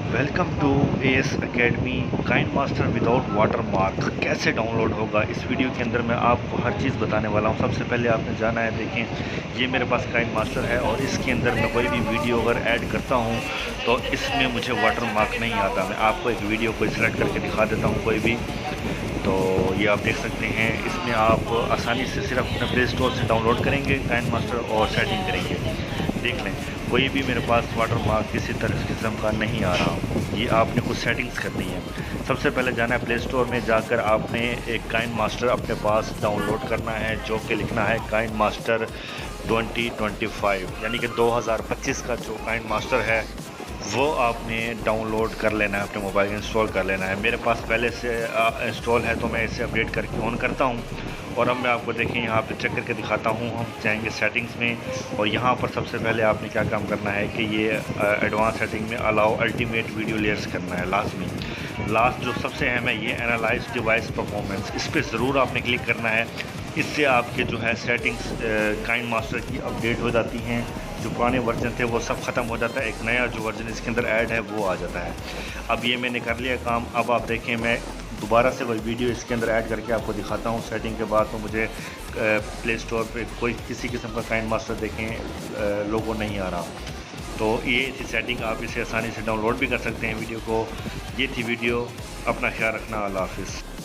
Welcome to AS academy KineMaster without watermark कैसे download होगा। इस video के अंदर मैं आपको हर चीज़ बताने वाला हूं। सबसे पहले आपने जाना है, देखें ये मेरे पास काइंड मास्टर है और इसके अंदर मैं कोई भी वीडियो अगर ऐड करता हूं तो इसमें मुझे वाटर मार्क नहीं आता। मैं आपको एक वीडियो को सिलेक्ट करके दिखा देता हूं कोई भी। तो ये आप देख सकते हैं, इसमें आप आसानी से सिर्फ अपने प्ले स्टोर से डाउनलोड करेंगे काइंड मास्टर और सेटिंग करेंगे। देख लें, कोई भी मेरे पास वाटर मार्क किसी तरह किस्म का नहीं आ रहा। ये आपने कुछ सेटिंग्स करनी है। सबसे पहले जाना है प्ले स्टोर में, जाकर आपने एक काइंड मास्टर अपने पास डाउनलोड करना है, जो कि लिखना है काइंड मास्टर 2025, यानी कि 2025 का जो काइंड मास्टर है वो आपने डाउनलोड कर लेना है, अपने मोबाइल में इंस्टॉल कर लेना है। मेरे पास पहले से इंस्टॉल है तो मैं इसे अपडेट करके ऑन करता हूँ। और अब मैं आपको देखें यहाँ पे चेक करके दिखाता हूँ। हम जाएंगे सेटिंग्स में और यहाँ पर सबसे पहले आपने क्या काम करना है कि ये एडवांस सेटिंग में अलाउ अल्टीमेट वीडियो लेयर्स करना है। लास्ट जो सबसे अहम है, ये एनालाइज डिवाइस परफॉर्मेंस, इस पर ज़रूर आपने क्लिक करना है। इससे आपके जो है सेटिंग्स काइंड मास्टर की अपडेट हो जाती हैं। जो पुराने वर्जन थे वो सब ख़त्म हो जाता है, एक नया जो वर्जन इसके अंदर ऐड है वो आ जाता है। अब ये मैंने कर लिया काम। अब आप देखें, मैं दोबारा से वही वीडियो इसके अंदर ऐड करके आपको दिखाता हूँ सेटिंग के बाद। तो मुझे प्ले स्टोर पे कोई किसी किस्म का काइंड मास्टर देखें लोगो नहीं आ रहा। तो ये थी सेटिंग, आप इसे आसानी से डाउनलोड भी कर सकते हैं वीडियो को। ये थी वीडियो, अपना ख्याल रखना, अल्लाह हाफिज़।